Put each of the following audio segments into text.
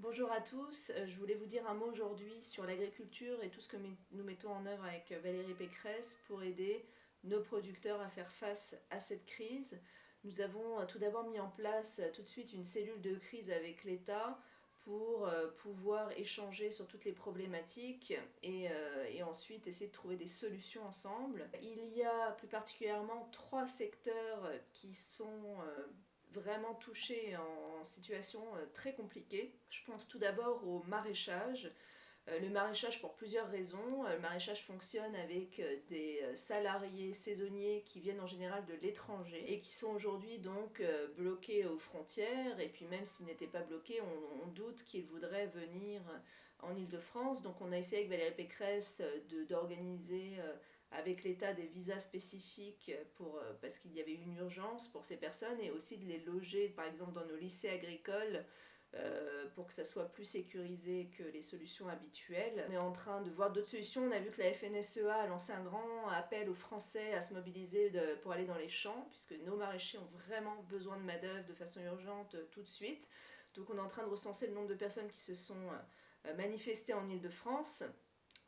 Bonjour à tous, je voulais vous dire un mot aujourd'hui sur l'agriculture et tout ce que nous mettons en œuvre avec Valérie Pécresse pour aider nos producteurs à faire face à cette crise. Nous avons tout d'abord mis en place tout de suite une cellule de crise avec l'État pour pouvoir échanger sur toutes les problématiques et ensuite essayer de trouver des solutions ensemble. Il y a plus particulièrement trois secteurs qui sont vraiment touchés en situation très compliquée. Je pense tout d'abord au maraîchage. Le maraîchage pour plusieurs raisons. Le maraîchage fonctionne avec des salariés saisonniers qui viennent en général de l'étranger et qui sont aujourd'hui donc bloqués aux frontières. Et puis même s'ils n'étaient pas bloqués, on doute qu'ils voudraient venir en Île-de-France. Donc on a essayé avec Valérie Pécresse d'organiser avec l'État des visas spécifiques parce qu'il y avait une urgence pour ces personnes et aussi de les loger par exemple dans nos lycées agricoles pour que ça soit plus sécurisé que les solutions habituelles. On est en train de voir d'autres solutions. On a vu que la FNSEA a lancé un grand appel aux Français à se mobiliser pour aller dans les champs, puisque nos maraîchers ont vraiment besoin de main-d'œuvre de façon urgente tout de suite. Donc on est en train de recenser le nombre de personnes qui se sont manifestées en Île-de-France.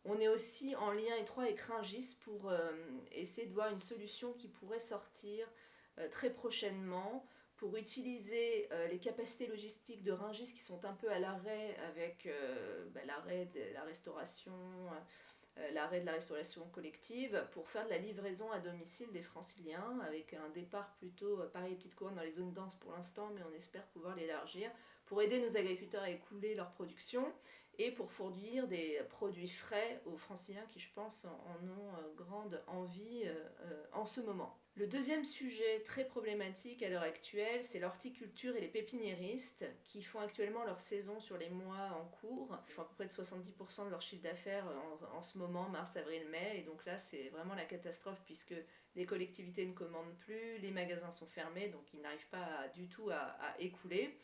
On est aussi en lien étroit avec Rungis pour essayer de voir une solution qui pourrait sortir très prochainement pour utiliser les capacités logistiques de Rungis qui sont un peu à l'arrêt avec l'arrêt de la restauration, l'arrêt de la restauration collective pour faire de la livraison à domicile des franciliens avec un départ plutôt Paris et Petite Couronne dans les zones denses pour l'instant, mais on espère pouvoir l'élargir pour aider nos agriculteurs à écouler leur production et pour fournir des produits frais aux franciliens qui, je pense, en ont grande envie en ce moment. Le deuxième sujet très problématique à l'heure actuelle, c'est l'horticulture et les pépiniéristes qui font actuellement leur saison sur les mois en cours. Ils font à peu près de 70% de leur chiffre d'affaires en ce moment, mars, avril, mai. Et donc là, c'est vraiment la catastrophe puisque les collectivités ne commandent plus, les magasins sont fermés, donc ils n'arrivent pas du tout à écouler.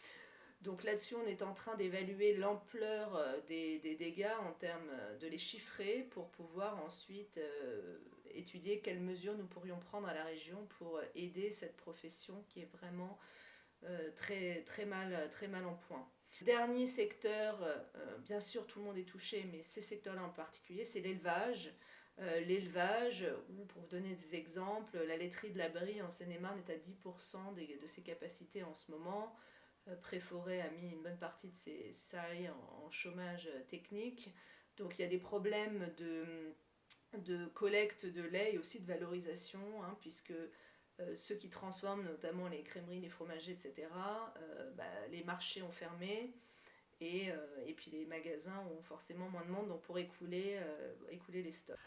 Donc là-dessus, on est en train d'évaluer l'ampleur des dégâts en termes de les chiffrer pour pouvoir ensuite étudier quelles mesures nous pourrions prendre à la région pour aider cette profession qui est vraiment très mal en point. Dernier secteur, bien sûr tout le monde est touché, mais ces secteurs-là en particulier, c'est l'élevage. L'élevage, ou pour vous donner des exemples, la laiterie de la Brie en Seine-et-Marne est à 10% de ses capacités en ce moment. Préforêt a mis une bonne partie de ses salariés en chômage technique. Donc il y a des problèmes de collecte de lait et aussi de valorisation, hein, puisque ceux qui transforment, notamment les crèmeries, les fromagers, etc., les marchés ont fermé et puis les magasins ont forcément moins de monde donc pour écouler les stocks.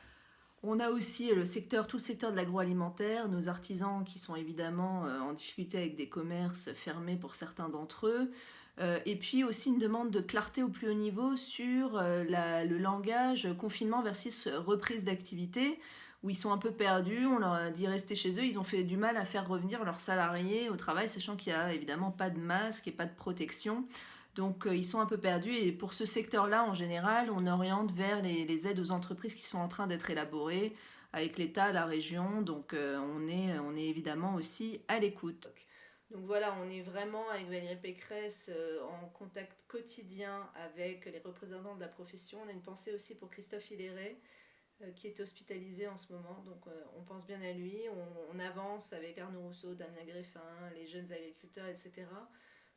On a aussi tout le secteur de l'agroalimentaire, nos artisans qui sont évidemment en difficulté avec des commerces fermés pour certains d'entre eux. Et puis aussi une demande de clarté au plus haut niveau sur le langage confinement versus reprise d'activité, où ils sont un peu perdus, on leur a dit rester chez eux, ils ont fait du mal à faire revenir leurs salariés au travail, sachant qu'il n'y a évidemment pas de masque et pas de protection. Donc ils sont un peu perdus et pour ce secteur-là, en général, on oriente vers les aides aux entreprises qui sont en train d'être élaborées avec l'État, la région. Donc on est évidemment aussi à l'écoute. Donc voilà, on est vraiment avec Valérie Pécresse en contact quotidien avec les représentants de la profession. On a une pensée aussi pour Christophe Hilleret qui est hospitalisé en ce moment. Donc on pense bien à lui. On avance avec Arnaud Rousseau, Damien Greffin, les jeunes agriculteurs, etc.,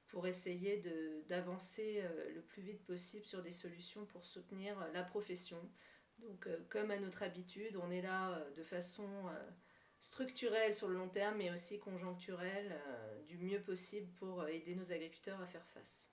pour essayer d'avancer le plus vite possible sur des solutions pour soutenir la profession. Donc comme à notre habitude, on est là de façon structurelle sur le long terme, mais aussi conjoncturelle, du mieux possible pour aider nos agriculteurs à faire face.